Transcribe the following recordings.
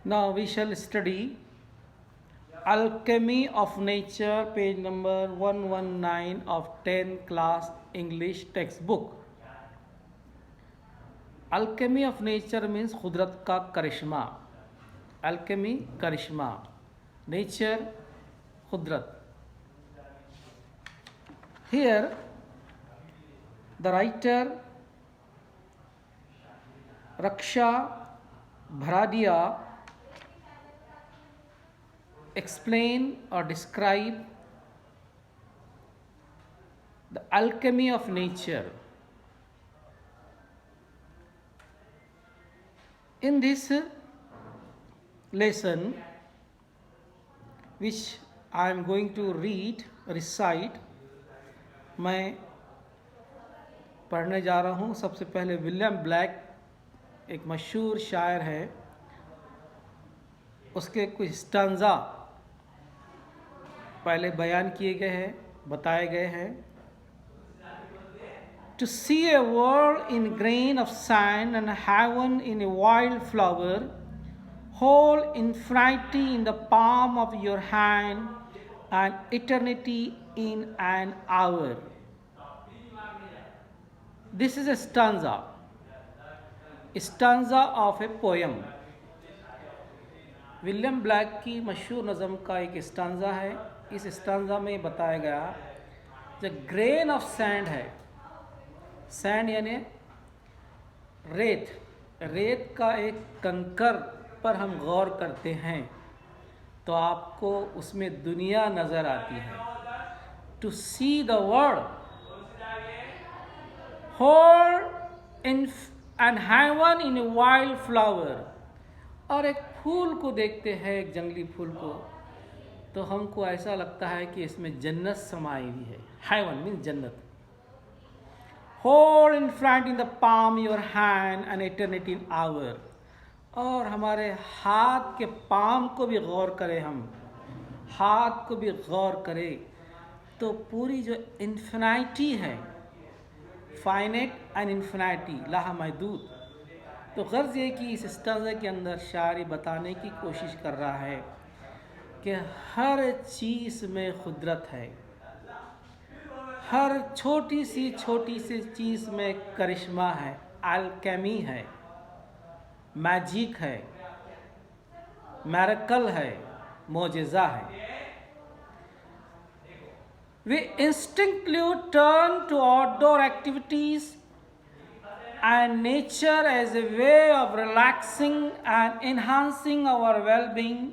Now we shall study Alchemy of Nature, page number 119 of 10th class English textbook. Alchemy of nature means खुदरत का करिश्मा. Alchemy Karishma, nature खुदरत. Here the writer Raksha Bharadia explain or describe the alchemy of nature. In this lesson, which I am going to recite, मैं पढ़ने जा रहा हूँ. सबसे पहले William black एक मशहूर शायर है, उसके कुछ स्टांजा पहले बयान किए गए हैं, बताए गए हैं. To see a world in grain of sand and heaven in a wild flower, whole infinity in the palm of your hand and eternity in an hour. This is a stanza of a poem. William black की मशहूर नज़म का एक stanza है. इस stanza में बताया गया जो ग्रेन ऑफ सैंड है, सैंड यानी रेत, रेत का एक कंकर पर हम गौर करते हैं तो आपको उसमें दुनिया नज़र आती है. To see the world whole in and heaven in a wild flower, और एक फूल को देखते हैं, एक जंगली फूल को, तो हमको ऐसा लगता है कि इसमें जन्नत समाई हुई है. हेवन मीन्स जन्नत. Hold in front in the palm your hand and eternity in hour, और हमारे हाथ के पाम को भी गौर करें, हम हाथ को भी गौर करें तो पूरी जो इन्फिनिटी है, फाइनेट एंड इन्फिनिटी लाहा महदूद. तो गर्ज ये कि इस स्टांजा के अंदर शायरी बताने की कोशिश कर रहा है कि हर चीज़ में खुदरत है, हर छोटी सी चीज़ में करिश्मा है, अल्केमी है, मैजिक है, मैरेकल है, मोजेज़ा है. We instinctively turn to outdoor activities and nature as a way of relaxing and enhancing our well-being.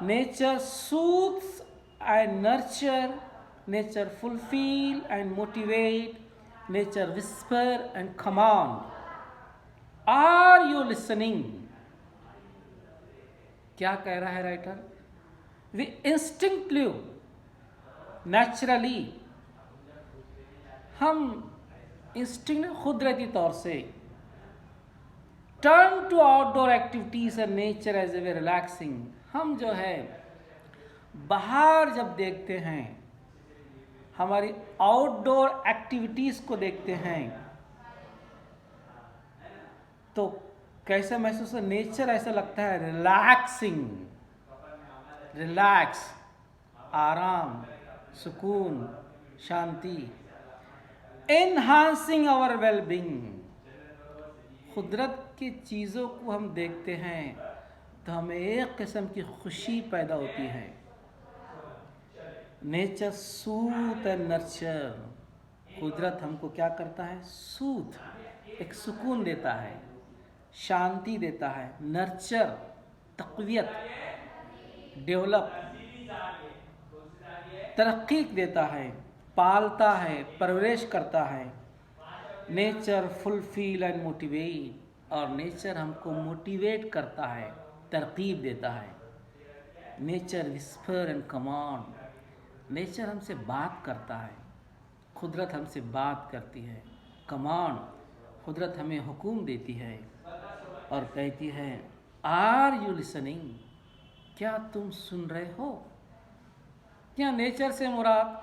Nature soothes and nurture, nature fulfill and motivate, nature whisper and command. Are you listening? क्या कह रहा है writer? We instinctively, naturally, हम instinct खुदरती तौर से turn to outdoor activities and nature as a way relaxing, हम जो है बाहर जब देखते हैं, हमारी आउटडोर एक्टिविटीज को देखते हैं तो कैसे महसूस है? नेचर ऐसा लगता है रिलैक्सिंग, रिलैक्स, आराम, सुकून, शांति. एनहांसिंग आवर वेलबींग, खुदरत की चीज़ों को हम देखते हैं तो हमें एक किस्म की खुशी पैदा होती है. नेचर सूथ एंड नर्चर, कुदरत हमको क्या करता है? सूथ, एक सुकून देता है, शांति देता है. नर्चर, तक़वियत, डेवलप, तरक्की देता है, पालता है, परवरिश करता है. नेचर फुलफिल एंड मोटिवेट, और नेचर हमको मोटिवेट करता है, तरकीब देता है. Nature whisper and command, nature हमसे बात करता है, खुदरत हमसे बात करती है. कमांड, खुदरत हमें हुक्म देती है और कहती है आर यू लिसनिंग, क्या तुम सुन रहे हो? क्या नेचर से मुराद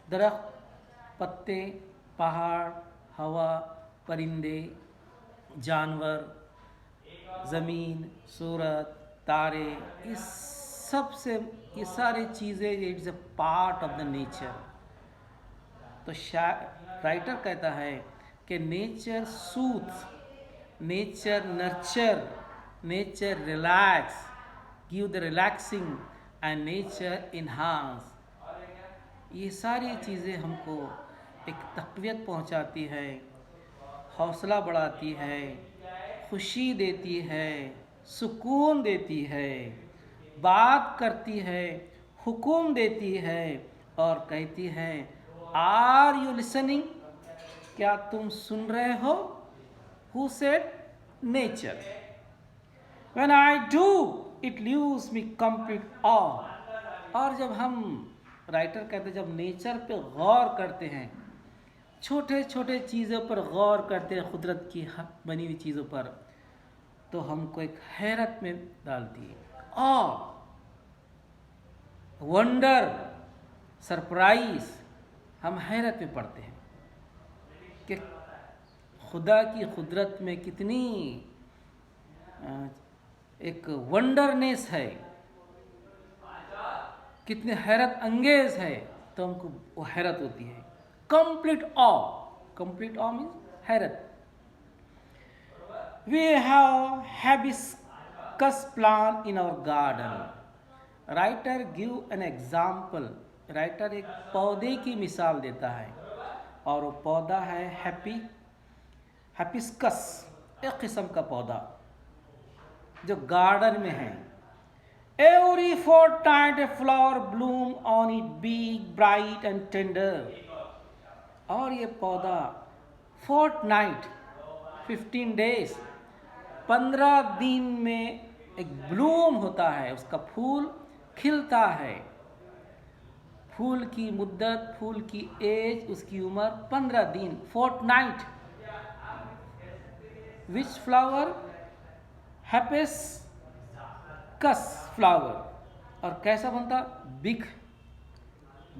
दरख्त, पत्ते, पहाड़, हवा, परिंदे, जानवर, ज़मीन, सूरज, तारे, इस सब से ये सारी चीज़ें it's a part of the nature. तो राइटर कहता है कि nature soothes, nature nurture, nature relax, give the relaxing and nature enhance. ये सारी चीज़ें हमको एक तक़वियत पहुंचाती है, हौसला बढ़ाती है, खुशी देती है, सुकून देती है, बात करती है, हुक्म देती है और कहती है आर यू लिसनिंग, क्या तुम सुन रहे हो? Who said? Nature. When I do it leaves me complete awe. और जब हम, राइटर कहते हैं, जब नेचर पे गौर करते हैं, छोटे छोटे चीज़ों पर गौर करते हैं, कुदरत की बनी हुई चीज़ों पर, तो हमको एक हैरत में डालती है। और वंडर, सरप्राइज, हम हैरत में पड़ते हैं कि खुदा की कुदरत में कितनी एक वंडरनेस है, कितने हैरत अंगेज है। तो हमको वो हैरत होती है। Complete awe, complete awe means हैरत। We have hibiscus plant in our garden. Writer give an example. Writer एक पौधे की मिसाल देता है और वो पौधा है हाइबिस्कस, एक किस्म का पौधा जो गार्डन में है। Every fortnight a flower bloom on it, big, bright and tender. और ये पौधा fortnight 15 days 15 दिन में एक ब्लूम होता है, उसका फूल खिलता है। फूल की मुद्दत, फूल की एज, उसकी उम्र 15 दिन, fortnight। Which flower? Hibiscus flower. और कैसा बनता? Big,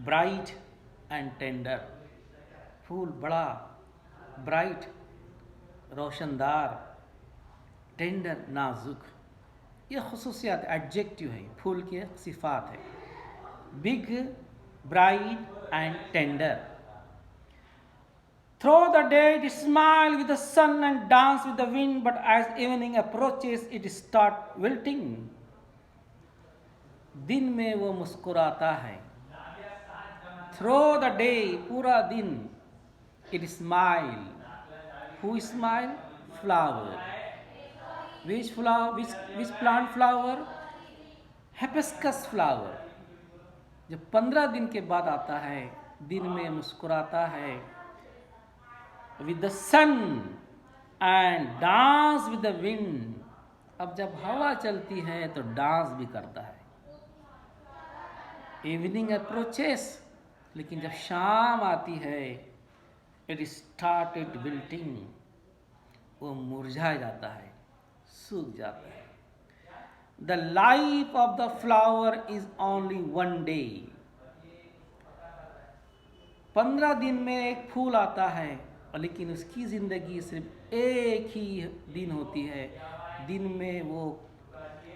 bright and tender. फूल बड़ा, ब्राइट, रोशनदार, टेंडर, नाजुक। ये खुसूसियात, एडजेक्टिव है, फूल की सिफात है। Big, bright and tender. Through the day it smiles with the sun and dances with the wind, but as evening approaches it starts wilting. दिन में वो मुस्कुराता है। Through the day, पूरा दिन, it smile. Who smile? Flower. Which flower? Which plant flower? Hibiscus flower. जब 15 दिन के बाद आता है, दिन में मुस्कुराता है, with the sun and dance with the wind. अब जब हवा चलती है तो डांस भी करता है। इवनिंग अप्रोचेस, लेकिन जब शाम आती है, इट स्टार्टेड विल्टिंग, वो मुरझा जाता है, सूख जाता है। The life of the flower is only 1 day। 15 दिन में एक फूल आता है, लेकिन उसकी ज़िंदगी सिर्फ एक ही दिन होती है। दिन में वो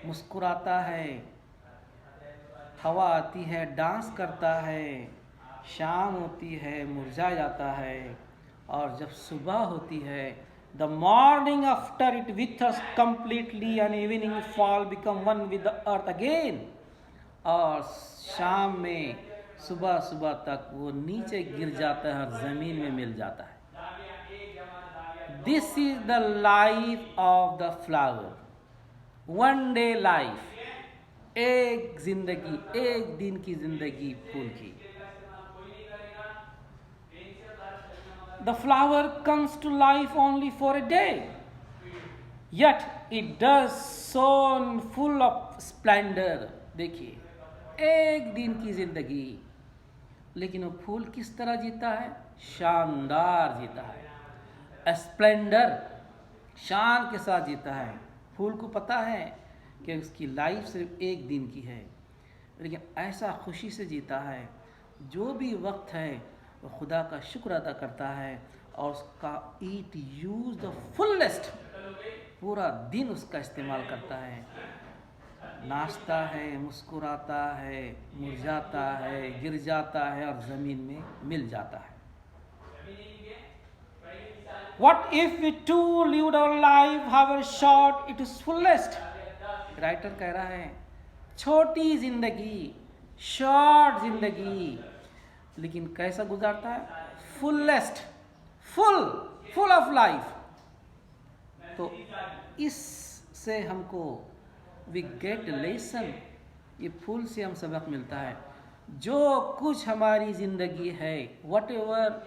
मुस्कुराता है, हवा आती है, डांस करता है, शाम होती है, मुरझा जाता है, और जब सुबह होती है, the morning after it with us completely and evening fall become one with the earth again. और शाम में सुबह सुबह तक वो नीचे गिर जाता है और ज़मीन में मिल जाता है। This is the life of the flower, 1 day life, एक जिंदगी, एक दिन की जिंदगी फूल की। The flower comes to life only for a day, yet it does so full of splendor. देखिए, एक दिन की जिंदगी, लेकिन वो फूल किस तरह जीता है? शानदार जीता है, स्प्लेंडर, शान के साथ जीता है। फूल को पता है कि उसकी लाइफ सिर्फ एक दिन की है, लेकिन ऐसा खुशी से जीता है। जो भी वक्त है वो खुदा का शुक्र अदा करता है और उसका ईट यूज द फुलेस्ट पूरा दिन उसका इस्तेमाल करता है, नाचता है, मुस्कुराता है, मुरझाता है, गिर जाता है और ज़मीन में मिल जाता है। What if we too lived our life however short it is fullest? Writer कह रहा है छोटी जिंदगी, शॉर्ट जिंदगी, लेकिन कैसा गुजारता है? Fullest, full of life. तो इससे हमको वी गेट लेसन, ये फूल से हम सबक मिलता है। जो कुछ हमारी जिंदगी है, what ever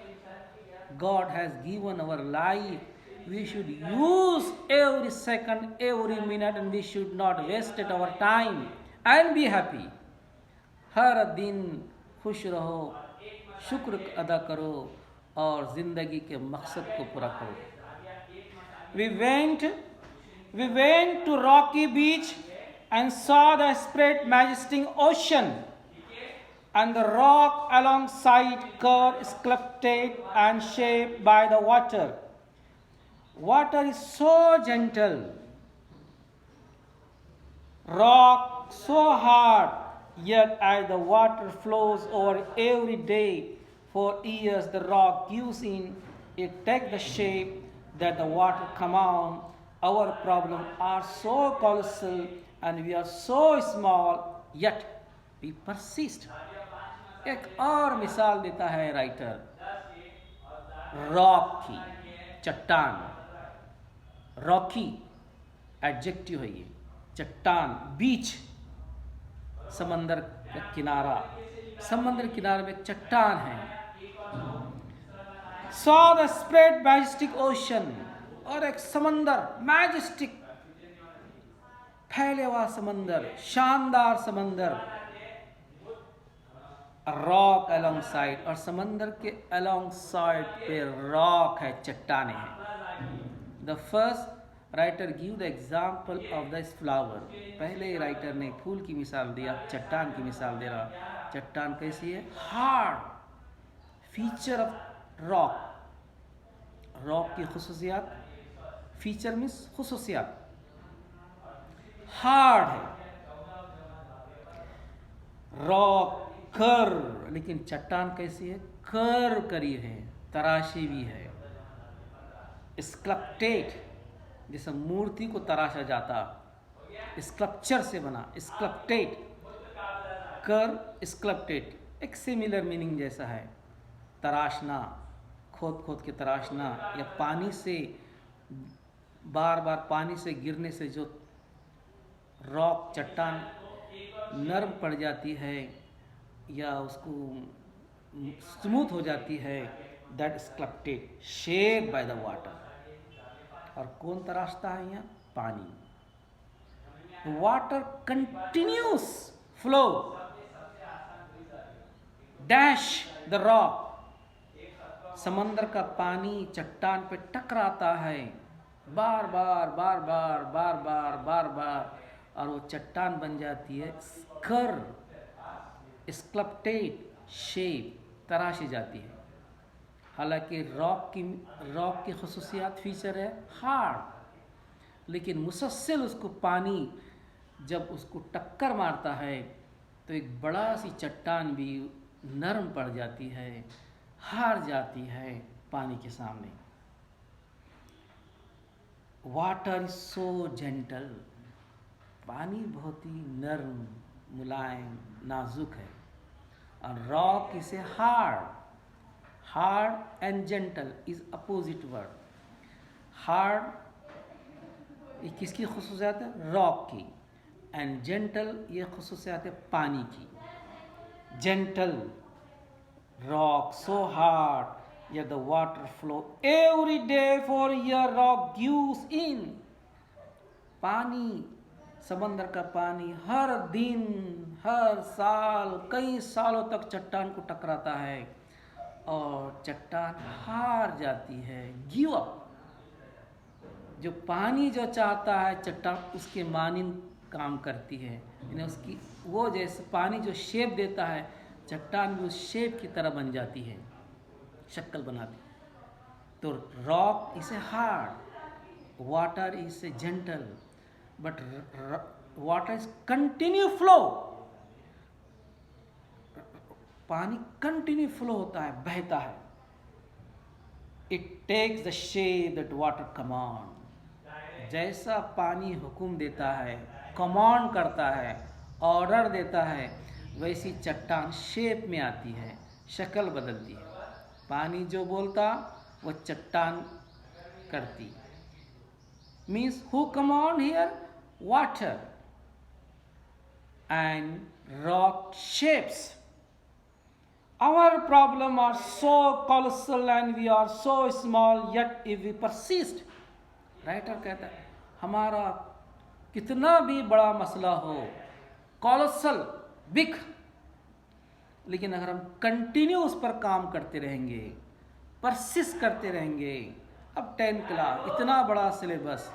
God has given our life, we should use every second, every minute, and we should not waste our time and be happy. हर दिन खुश रहो, शुक्र अदा करो और जिंदगी के मकसद को पूरा करो। We went to rocky beach and saw the spread majestic ocean, and the rock alongside curved, sculpted and shaped by the water. Water is so gentle, rock so hard, yet as the water flows over every day for years, the rock gives in, it takes the shape that the water come on. Our problems are so colossal and we are so small, yet we persist. एक और मिसाल देता है writer rock की, चट्टान। Rocky adjective है ये, चट्टान। बीच समंदर का किनारा, समंदर किनारे में चट्टान है। Saw the spread majestic ocean, और एक समंदर मैजेस्टिक, फैले हुआ समंदर, शानदार समंदर। रॉक अलॉन्ग साइड, और समंदर के अलॉन्ग साइड पे रॉक है, चट्टाने हैं। The first writer give the example of this flower, पहले राइटर ने फूल की मिसाल दिया, चट्टान की मिसाल दे रहा। चट्टान कैसी है? Hard. Feature of rock, rock की खुसूसियात, फीचर मीन्स खुसूसियात, हार्ड है रॉक, कर। लेकिन चट्टान कैसी है? कर करी है, तराशी भी है। स्कल्पटेड, जैसे मूर्ति को तराशा जाता, स्कल्पचर से बना, स्कल्पटेड। कर, स्कल्पटेड एक सिमिलर मीनिंग जैसा है। तराशना, खोद खोद के तराशना, या पानी से बार बार पानी से गिरने से जो रॉक, चट्टान नरम पड़ जाती है या उसको स्मूथ हो जाती है, that sculpted, shaped by the water. और कौन तराशता है यहाँ? पानी। Water continuous flow dash the rock, समंदर का पानी चट्टान पे टकराता है बार बार बार बार बार बार बार बार, और वो चट्टान बन जाती है स्कर, स्कल्पटेड, शेप, तराशी जाती है। हालांकि रॉक की खुसूसियात, फीचर है हार्ड, लेकिन मुसलसल उसको पानी जब उसको टक्कर मारता है तो एक बड़ा सी चट्टान भी नरम पड़ जाती है, हार जाती है पानी के सामने। वाटर इज सो जेंटल, पानी बहुत ही नरम, मुलायम, नाजुक है। और rock is a hard, hard and gentle is opposite word. Hard ये किसकी खुसूसियात है? रॉक की। एंड जेंटल ये खुसूसियात है पानी की। Gentle rock, so hard yet the water flow every day for a year, rock gives in। पानी, समंदर का पानी हर दिन, हर साल, कई सालों तक चट्टान को टकराता है और चट्टान हार जाती है, गिव अप। जो पानी जो चाहता है चट्टान उसके मानिंद काम करती है, यानी उसकी वो जैसे पानी जो शेप देता है चट्टान भी उस शेप की तरह बन जाती है, शक्ल बनाती। तो रॉक इसे hard, water is gentle, but water is continue flow. पानी कंटिन्यू फ्लो होता है, बहता है. It takes the shape that water command. जैसा पानी हुक्म देता है, कमांड करता है, ऑर्डर देता है, वैसी चट्टान शेप में आती है, शक्ल बदलती है. पानी जो बोलता वो चट्टान करती. Means who command here? Water. And rock shapes. Our problem are so colossal and we are so small, yet if we persist. Writer कहता है हमारा कितना भी बड़ा मसला हो, कॉलोसल, बिग, लेकिन अगर हम कंटिन्यू उस पर काम करते रहेंगे, परसिस्ट करते रहेंगे. अब 10 क्लास, इतना बड़ा सिलेबस,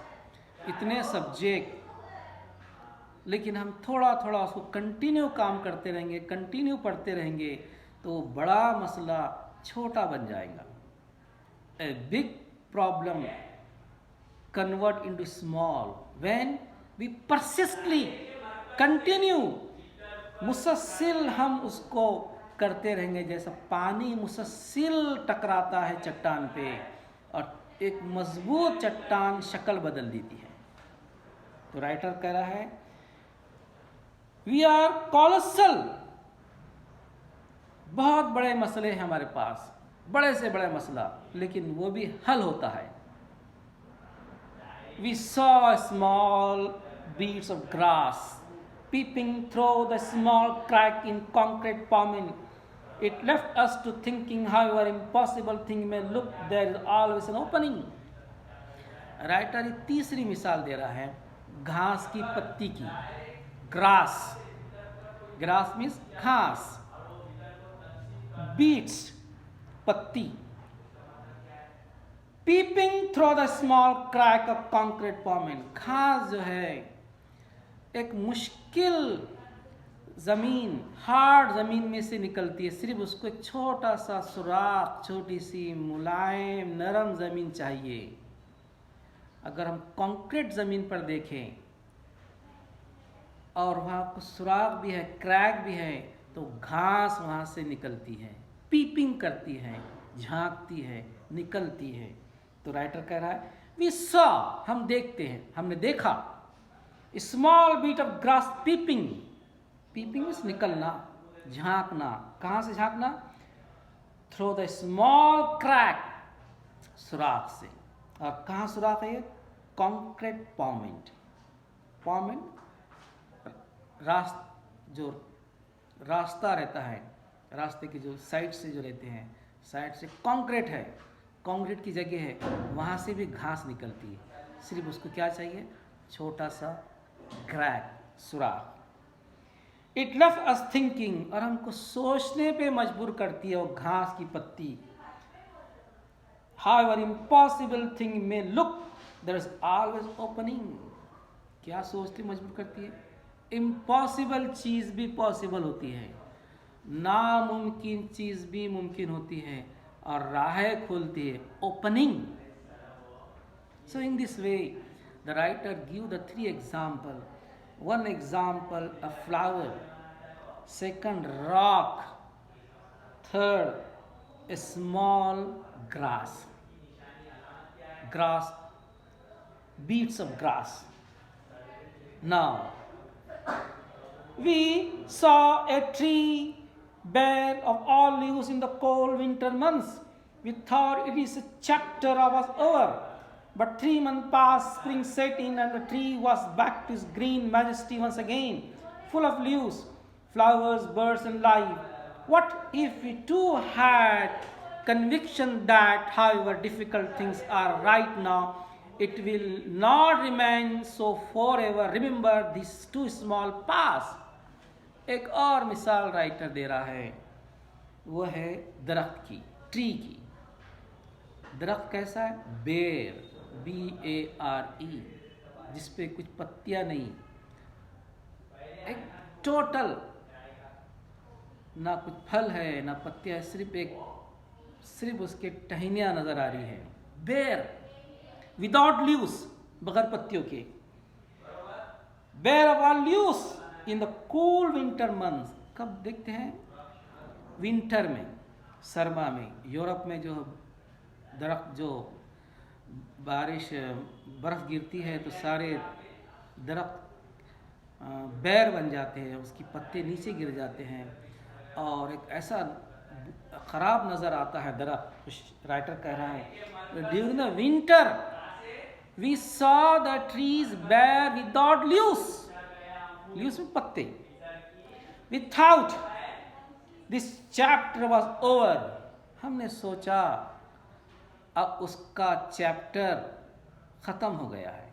इतने सब्जेक्ट, लेकिन हम थोड़ा थोड़ा उसको कंटिन्यू काम करते रहेंगे, कंटिन्यू पढ़ते रहेंगे, तो बड़ा मसला छोटा बन जाएगा. A big problem convert into small when we persistently continue. मुसलसल हम उसको करते रहेंगे, जैसा पानी मुसलसल टकराता है चट्टान पे और एक मजबूत चट्टान शक्ल बदल देती है. तो राइटर कह रहा है वी आर कॉलोसल. बहुत बड़े मसले हैं हमारे पास, बड़े से बड़ा मसला, लेकिन वो भी हल होता है. We saw small beads of grass peeping through the small crack in concrete pavement. It left us to thinking however impossible thing may look, there is always an opening. Writer तीसरी मिसाल दे रहा है घास की पत्ती की. ग्रास, ग्रास मीन्स घास. बीट्स, पत्ती. Peeping through the small crack of concrete pavement. घास जो है एक मुश्किल जमीन, हार्ड जमीन में से निकलती है. सिर्फ उसको एक छोटा सा सुराख, छोटी सी मुलायम नरम जमीन चाहिए. अगर हम कंक्रीट जमीन पर देखें और वहाँ कुछ सुराख भी है, क्रैक भी है, तो घास वहाँ से निकलती है, पीपिंग करती है, झांकती है, निकलती है. तो राइटर कह रहा है वी सॉ, हम देखते हैं, हमने देखा, small bit of grass peeping. Peeping means निकलना, झांकना. कहाँ से झांकना? थ्रू द स्मॉल क्रैक, सुराख से. और कहाँ सुराख है? कॉन्क्रीट पॉमेंट. पॉमेंट जो रास्ता रहता है, रास्ते के जो साइड से जो रहते हैं, साइड से कंक्रीट है, कंक्रीट की जगह है, वहाँ से भी घास निकलती है. सिर्फ उसको क्या चाहिए? छोटा सा क्रैक, सुराख. इट लेफ्ट अस थिंकिंग, और हमको सोचने पे मजबूर करती है वो घास की पत्ती. However impossible thing may look, there is always opening. क्या सोचती मजबूर करती है? इम्पॉसिबल चीज़ भी पॉसिबल होती है, नामुमकिन चीज़ भी मुमकिन होती है, और राहें खोलती है, opening. So in this way the writer give the 3 example. 1 example a flower, 2 rock, 3 a small grass. Grass, beads of grass. Now we saw a tree bare of all leaves in the cold winter months. We thought it is a chapter was over. But 3 months passed, spring set in, and the tree was back to its green majesty once again, full of leaves, flowers, birds, and life. What if we too had conviction that, however difficult things are right now, it will not remain so forever? Remember these 2 small paths. एक और मिसाल writer दे रहा है, वो है दरख्त की, tree की. दरख्त कैसा है? बेर, BARE, जिसपे कुछ पत्तियां नहीं, एक टोटल, ना कुछ फल है ना पत्तियां, सिर्फ उसके टहनियां नजर आ रही है. बेर, विदाउट लीव्स, बगैर पत्तियों के। Bare are leaves in the cool winter months, कब देखते हैं? विंटर में, सरमा में। यूरोप में जो दरख्त, जो बारिश बर्फ़ गिरती है तो सारे दरख्त बेर बन जाते हैं, उसकी पत्ते नीचे गिर जाते हैं और एक ऐसा ख़राब नज़र आता है दरख्त। राइटर कह रहा है, during the winter we saw the trees bare without leaves, leaves में पत्ते। Without this chapter was over, हमने सोचा अब उसका चैप्टर ख़त्म हो गया है।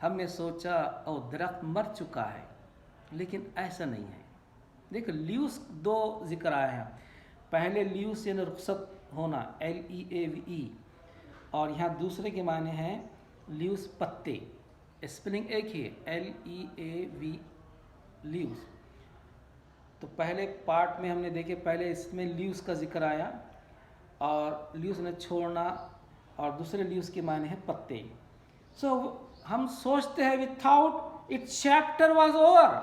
हमने सोचा और दरख्त मर चुका है, लेकिन ऐसा नहीं है। देखो लीव्स दो जिक्र आए हैं। पहले लीव्स यानी रुखसत होना, LEAVE, और यहाँ दूसरे के माने हैं लीव्स पत्ते, स्पेलिंग एक ही है, LEAV लीव्स। तो पहले पार्ट में हमने देखे, पहले इसमें लीव्स का जिक्र आया और लीव्स ने छोड़ना, और दूसरे लीव्स के माने हैं पत्ते। सो हम सोचते हैं without it chapter was over,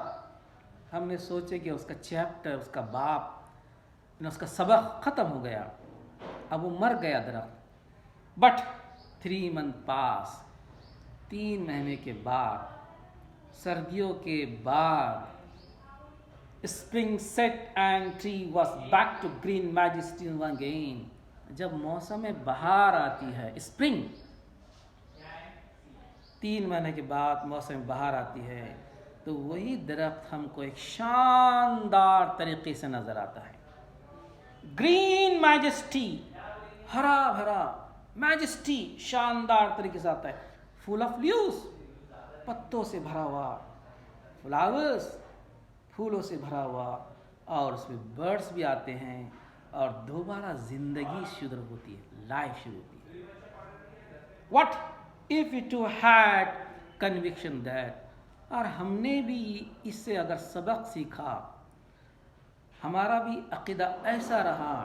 हमने सोचे कि उसका चैप्टर, उसका बाप, उसका सबक ख़त्म हो गया, अब वो मर गया दरख्त। बट 3 मंथ पास, 3 महीने के बाद, सर्दियों के बाद, spring set and tree was back to green majesty again. जब मौसम में बहार आती है, स्प्रिंग, 3 महीने के बाद मौसम में बहार आती है, तो वही दरख्त हमको एक शानदार तरीके से नज़र आता है। ग्रीन मैजेस्टी, हरा भरा, मैजेस्टी शानदार तरीके से आता है। फुल ऑफ लीव्स, पत्तों से भरा हुआ, फ्लावर्स, फूलों से भरा हुआ, और उसमें बर्ड्स भी आते हैं और दोबारा जिंदगी शुरू होती है, लाइफ शुरू होती है। What if it had conviction that, और हमने भी इससे अगर सबक सीखा, हमारा भी अक़ीदा ऐसा रहा,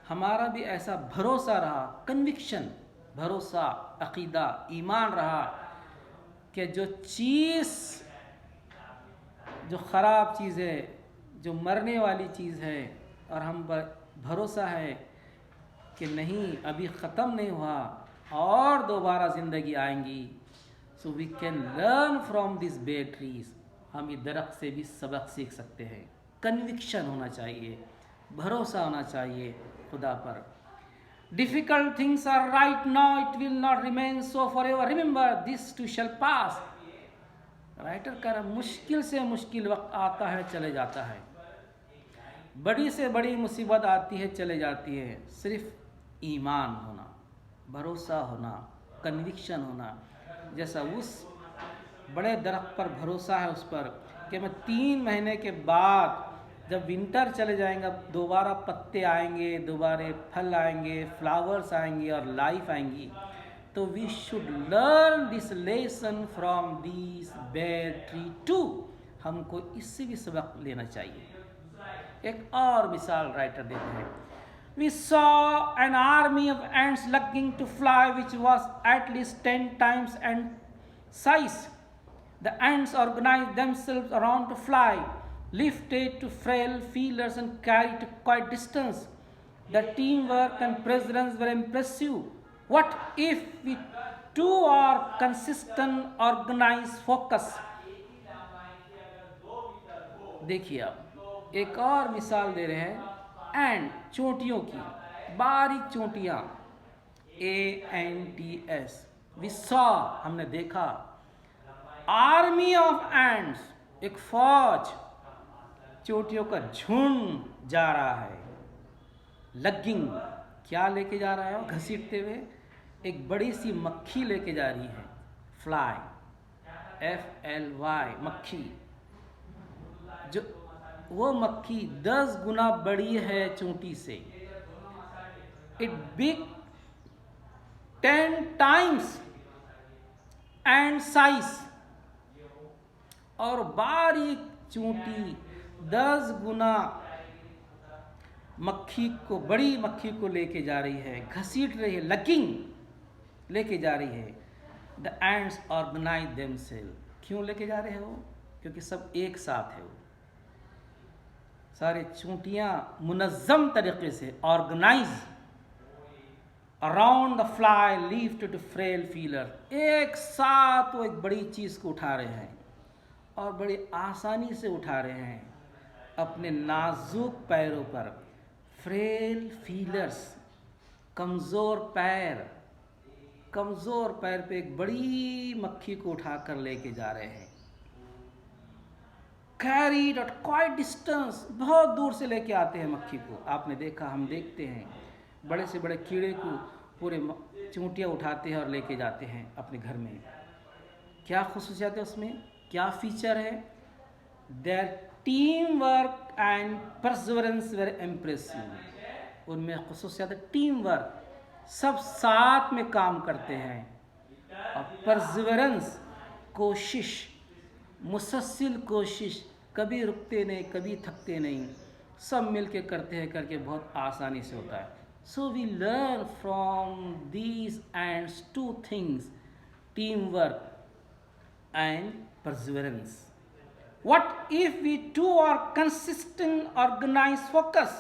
हमारा भी ऐसा भरोसा रहा, कन्विक्शन, भरोसा, अक़ीदा, ईमान रहा कि जो चीज़, जो ख़राब चीज़ है, जो मरने वाली चीज़ है, और हम पर भरोसा है कि नहीं अभी ख़त्म नहीं हुआ और दोबारा ज़िंदगी आएंगी। So we can learn from this bare trees, हम इस दरख्त से भी सबक सीख सकते हैं। कन्विक्शन होना चाहिए, भरोसा होना चाहिए खुदा पर। Difficult things are right now, it will not remain so for ever, remember this too shall pass. Writer कह रहा, मुश्किल से मुश्किल वक्त आता है, चले जाता है, बड़ी से बड़ी मुसीबत आती है, चले जाती है। सिर्फ ईमान होना, भरोसा होना, कन्विक्शन होना, जैसा उस बड़े दरख्त पर भरोसा है उस पर कि मैं 3 महीने के बाद जब विंटर चले जाएंगे, दोबारा पत्ते आएंगे, दोबारा फल आएंगे, फ्लावर्स आएंगे और लाइफ आएंगी। तो we should learn this lesson from this bare tree too, हमको इससे भी सबक लेना चाहिए। एक और मिसाल राइटर देते हैं। We saw an army of ants longing to fly, which was at least 10 times ant size. The ants organized themselves around to fly, lifted to frail feelers and carried to quite distance. The teamwork and perseverance were impressive. What if we too are consistent, organized, focus? देखिए अब एक और मिसाल दे रहे हैं and, चोंटियों की, बारीक चोंटियाँ, ANTS। We saw, हमने देखा, आर्मी ऑफ एंड्स, एक फौज, चोंटियों का झुंड जा रहा है। लगिंग, क्या लेके जा रहा है? घसीटते हुए एक बड़ी सी मक्खी लेके जा रही है। फ्लाई, FLY, मक्खी। जो वो मक्खी 10 गुना बड़ी है चोंटी से। It big 10 times and size, और बारीक चोंटी 10 गुना मक्खी को, बड़ी मक्खी को लेके जा रही है, घसीट रही है, लकिंग लेके जा रही है। The ants organise themselves. क्यों लेके जा रहे हो? क्योंकि सब एक साथ है, वो सारे चूंटियां मुनज़्ज़म तरीके से organise around the fly leaf to frail feeler, एक साथ वो एक बड़ी चीज़ को उठा रहे हैं और बड़ी आसानी से उठा रहे हैं अपने नाजुक पैरों पर। फ्रेल फीलर्स, कमज़ोर पैर, कमज़ोर पैर पे एक बड़ी मक्खी को उठाकर लेके जा रहे हैं। कैरीड एट क्वाइट डिस्टेंस, बहुत दूर से लेके आते हैं मक्खी को। आपने देखा, हम देखते हैं बड़े से बड़े कीड़े को पूरे चूंटियाँ उठाते हैं और लेके जाते हैं अपने घर में। क्या खुसूसियत है उसमें, क्या फीचर है? Their team work and perseverance very impressive. उनमें खुसूसियत है टीम वर्क, सब साथ में काम करते हैं, और परसिवरेंस, कोशिश, मुसलसल कोशिश, कभी रुकते नहीं, कभी थकते नहीं, सब मिलके करते हैं, करके बहुत आसानी से होता है। So we learn from these ants two things, team work and perseverance. What if we two are consistent, organized, focus?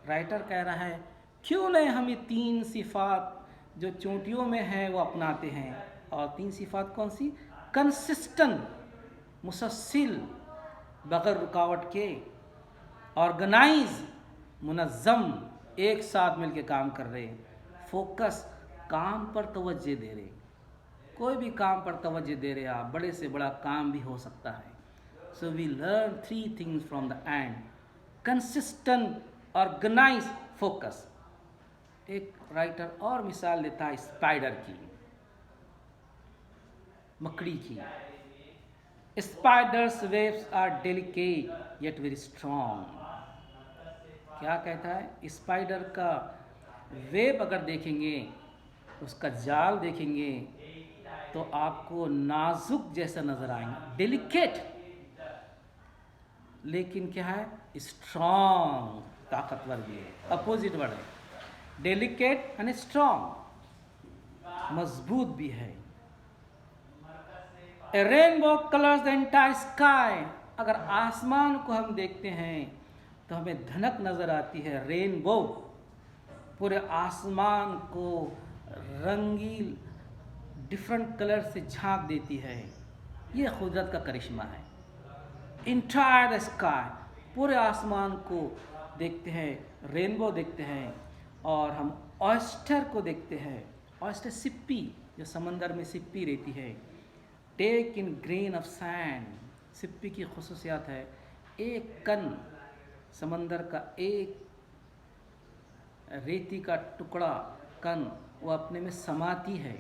Writer कह रहा है क्यों नहीं हम ये तीन सिफात जो चोटियों में है वो अपनाते हैं। और तीन सिफात कौन सी? कंसिस्टेंट, मुसलसल, बगैर रुकावट के, ऑर्गेनाइज, मुनज़्ज़म, एक साथ मिलके काम कर रहे, फोकस, काम पर तवज्जो दे रहे। कोई भी काम पर तवज्जो दे रहे आप, बड़े से बड़ा काम भी हो सकता है। So we learn three things from the ant: consistent, organized, focus. एक राइटर और मिसाल देता है स्पाइडर की, मकड़ी की। Spiders webs are delicate yet very strong. क्या कहता है? स्पाइडर का वेब अगर देखेंगे, उसका जाल देखेंगे, तो आपको नाजुक जैसा नजर आएंगे, डेलिकेट, लेकिन क्या है? स्ट्रॉन्ग, ताकतवर भी है। अपोजिट वर्ड है, डेलिकेट यानी स्ट्रॉन्ग, मजबूत भी है। A rainbow colours the entire sky. अगर आसमान को हम देखते हैं तो हमें धनक नजर आती है। रेनबो पूरे आसमान को रंगीन डिफरेंट कलर से झांक देती है। ये कुदरत का करिश्मा है। इंटायर स्काई, पूरे आसमान को देखते हैं, रेनबो देखते हैं। और हम ऑयस्टर को देखते हैं, ऑयस्टर सिप्पी, जो समंदर में सिप्पी रहती है। Take in grain of sand, सिप्पी की खुसूसियत है एक कण, समंदर का एक रेती का टुकड़ा कण वो अपने में समाती है,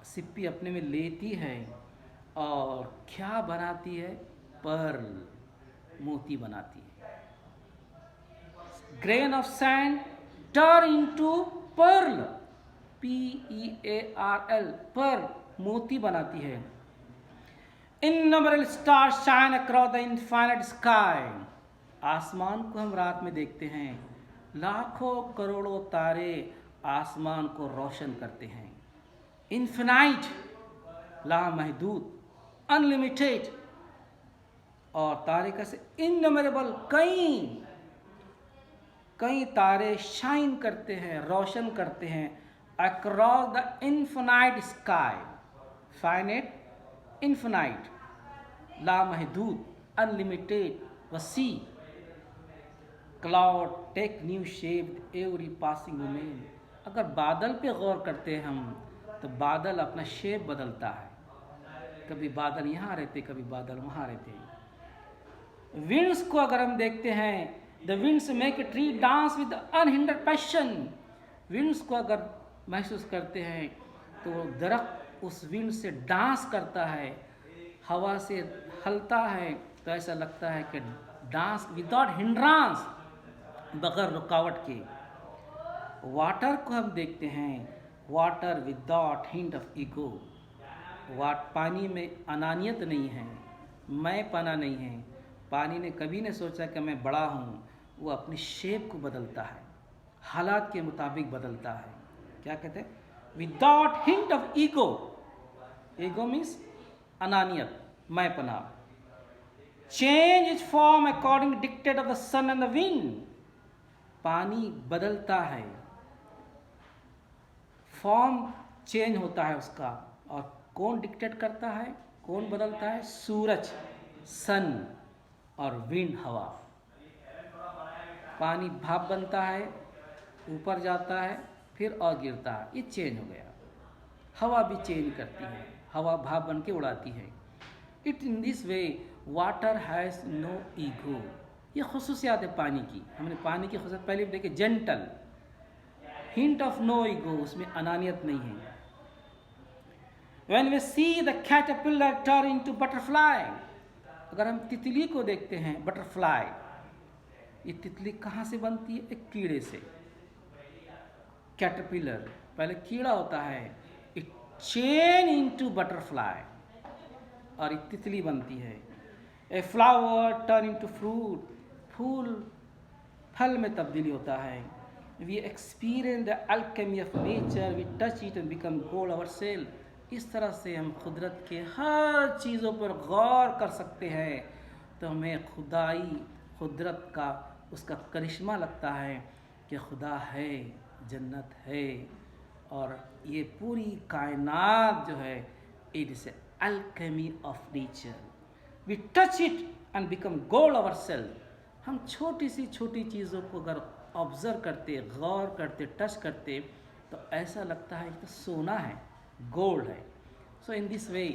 सिप्पी अपने में लेती है और क्या बनाती है? पर्ल, मोती बनाती है। Grain of sand turn into pearl, PEARL, pearl, मोती बनाती है। Innumerable stars shine across the infinite sky. आसमान को हम रात में देखते हैं, लाखों करोड़ों तारे आसमान को रोशन करते हैं। इन्फिनाइट, लामहदूद, अनलिमिटेड। और तारे कैसे? इननुमेरेबल, कई तारे शाइन करते हैं, रोशन करते हैं across the infinite sky. Finite, infinite, लामहदूद, अनलिमिटेड, वसी। Cloud take new shape every passing moment. अगर बादल पे गौर करते हैं हम, तो बादल अपना शेप बदलता है। कभी बादल यहाँ रहते, कभी बादल वहाँ रहते। विंड्स को अगर हम देखते हैं, the winds make a tree dance with unhindered passion. Winds को अगर महसूस करते हैं तो दरख्त उस विंड से डांस करता है, हवा से हलता है, तो ऐसा लगता है कि डांस विदाउट हिंड्रांस, बगैर रुकावट के। वाटर को हम देखते हैं, water without hint of ego. पानी में अनानियत नहीं है, मैं पना नहीं है। पानी ने कभी नहीं सोचा कि मैं बड़ा हूँ, वो अपनी शेप को बदलता है, हालात के मुताबिक बदलता है। क्या कहते हैं? Without hint of ego, ego means अनानियत, मैंपना। Change is form according dictate of the sun and the wind, पानी बदलता है, फॉर्म चेंज होता है उसका, और कौन डिक्टेट करता है, कौन बदलता है? सूरज, सन, और विंड, हवा। पानी भाप बनता है, ऊपर जाता है, फिर और गिरता है, ये चेंज हो गया। हवा भी चेंज करती है, हवा भाप बन के उड़ाती है। It in this way water has no ego, ये खसूसियात है पानी की। हमने पानी की खसूसियात पहले भी देखे, gentle, hint of no ego, उसमें अनानियत नहीं है। When we see the caterpillar turn into butterfly, अगर हम तितली को देखते हैं, बटरफ्लाई, ये तितली कहाँ से बनती है? एक कीड़े से। कैटरपिलर पहले कीड़ा होता है, इट चेंज इनटू बटरफ्लाई, और ये तितली बनती है। A flower turn into fruit, फूल फल में तब्दीली होता है। We experience the alchemy of nature, we touch it and become gold ourself. इस तरह से हम कुदरत के हर चीज़ों पर गौर कर सकते हैं, तो हमें खुदाई, कुदरत का, उसका करिश्मा लगता है कि खुदा है, जन्नत है, और ये पूरी कायनात जो है, it is alchemy of nature. We touch it and become gold ourselves. हम छोटी सी छोटी चीज़ों को अगर ऑब्ज़र्व करते, गौर करते, टच करते, तो ऐसा लगता है कि सोना है, गोल्ड है। So in this way,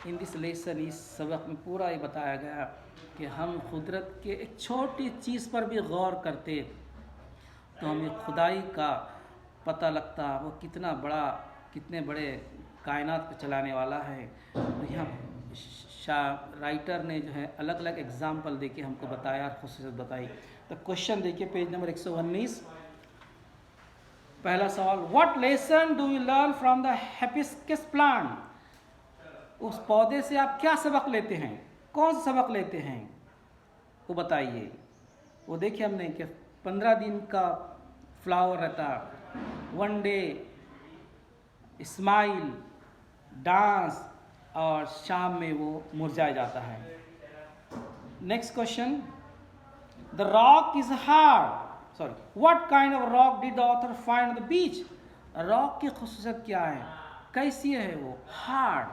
in this lesson, इस सबक में पूरा ये बताया गया कि हम कुदरत के एक छोटी चीज़ पर भी गौर करते, तो हमें खुदाई का पता लगता, वो कितना बड़ा, कितने बड़े कायनात को चलाने वाला है। तो यहाँ राइटर ने जो है अलग अलग एग्जाम्पल देके हमको बताया, खुसूसियत बताई। तो क्वेश्चन देखिए पेज नंबर 119, पहला सवाल, what lesson do you learn from the hibiscus plant? उस पौधे से आप क्या सबक लेते हैं, कौन सा सबक लेते हैं, वो बताइए। वो देखिए हमने कि 15 दिन का फ्लावर रहता, वन डे स्माइल, डांस, और शाम में वो मुरझा जाता है। Next question, the rock is hard, sorry, what kind of rock did the author find the beach? Rock की खुसूसियत क्या है, कैसी है वो? Hard.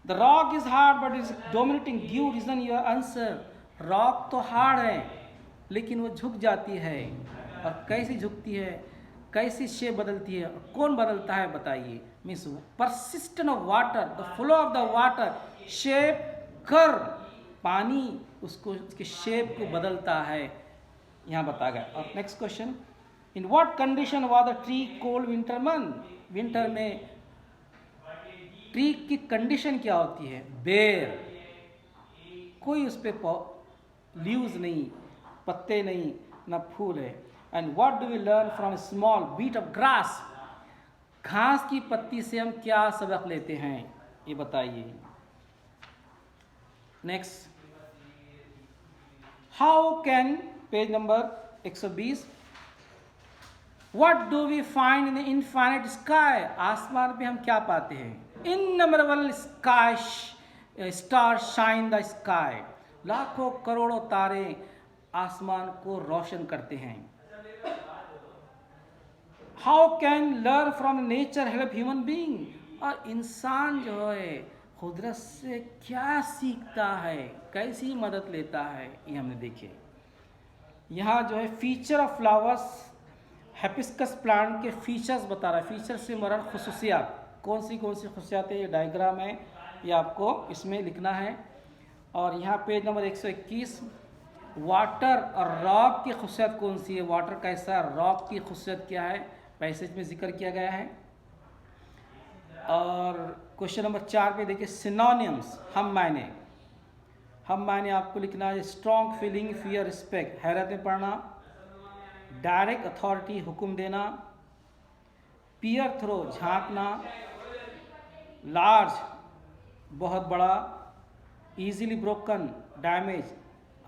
The rock is hard but is dominating, give reason your answer. Rock तो hard है, लेकिन वो झुक जाती है, और कैसी झुकती है, कैसी शेप बदलती है, और कौन बदलता है बताइए। Means persistent of water, the flow of the water, shape कर, पानी उसको, उसके शेप को बदलता है, यहाँ बताया गया। और next question, in what condition was the tree cold winter month? Winter में ट्री की कंडीशन क्या होती है? बेर, कोई उस पर लीव्स नहीं, पत्ते नहीं, ना फूल है। And what do we learn from small bit of grass? घास की पत्ती से हम क्या सबक लेते हैं, ये बताइए। Next, how can, page number 120, what do we find in infinite sky? आसमान पे हम क्या पाते हैं? Innumerable sky star shine the sky, लाखों करोड़ों तारे आसमान को रोशन करते हैं। How can learn from nature help human being? और इंसान जो है कुदरत से क्या सीखता है, कैसी मदद लेता है, ये हमने देखे। यहाँ जो है feature of flowers, hibiscus plant के फीचर्स बता रहा है। फीचर से मरन खुसूसियात, कौन सी खुसूसियात है, ये डायग्राम है, ये आपको इसमें लिखना है। और यहाँ पेज नंबर 121, वाटर और रॉक की खुसूसियत कौन सी है, वाटर कैसा, रॉक की खुसूसियत क्या है, पैसेज में जिक्र किया गया है। और क्वेश्चन नंबर 4 पे देखिए, सिनोनिम्स, हम मायने आपको लिखना है। स्ट्रॉन्ग फीलिंग, फियर, रिस्पेक्ट, हैरत में पढ़ना। डायरेक्ट अथॉरिटी, हुक्म देना। पियर थ्रो, झांकना। लार्ज, बहुत बड़ा। इजीली ब्रोकन, डैमेज,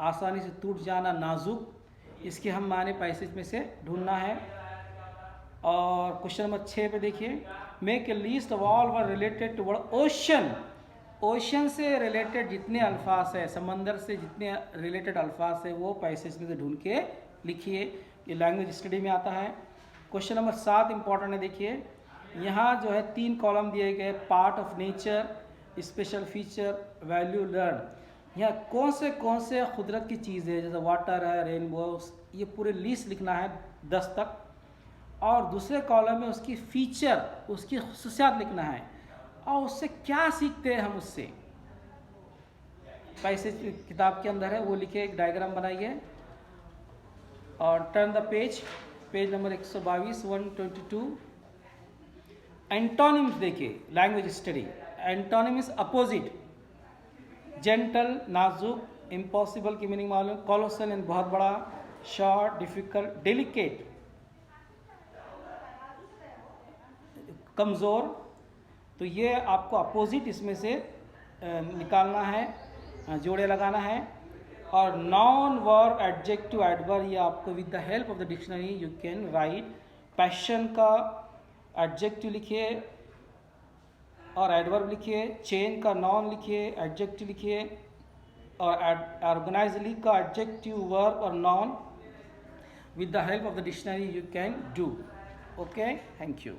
आसानी से टूट जाना, नाजुक। इसके हम माने पैसेज में से ढूंढना है। और क्वेश्चन नंबर 6 पे देखिए, make a list of all वर related to word ocean. Ocean से रिलेटेड जितने अल्फाज है, समंदर से जितने रिलेटेड अल्फाज है वो पैसेज में से ढूंढ के लिखिए। ये लैंग्वेज स्टडी में आता है। क्वेश्चन नंबर 7 इंपॉर्टेंट है। देखिए यहाँ जो है 3 कॉलम दिए गए, part of nature, special feature, value learn. यहाँ कौन से कुदरत की चीज़ है, जैसे वाटर है, रेनबोस, ये पूरे लिस्ट लिखना है 10 तक। और दूसरे कॉलम में उसकी फीचर, उसकी खुसूसियात लिखना है और उससे क्या सीखते हैं हम उससे। पैसेज किताब के अंदर है वो लिखे, एक डायग्राम बनाइए और turn the page number 122 122। Antonyms देखिए language study. Antonyms opposite, gentle नाजुक, इम्पॉसिबल की मीनिंग मालूम, कोलोसल यानी बहुत बड़ा, शॉर्ट डिफिकल्ट, डेलिकेट कमज़ोर। तो ये आपको अपोजिट इसमें से निकालना है, जोड़े लगाना है। और नॉन वर्ब एडजेक्टिव एडवर्ब ये आपको with the help of the dictionary you can write. Passion का एडजेक्टिव लिखिए और एडवर्ब लिखिए, चेन का नॉन लिखिए, एडजेक्टिव लिखिए, और ऑर्गेनाइजली का एडजेक्टिव वर्ब और non with the help of the dictionary you can do. Okay, thank you.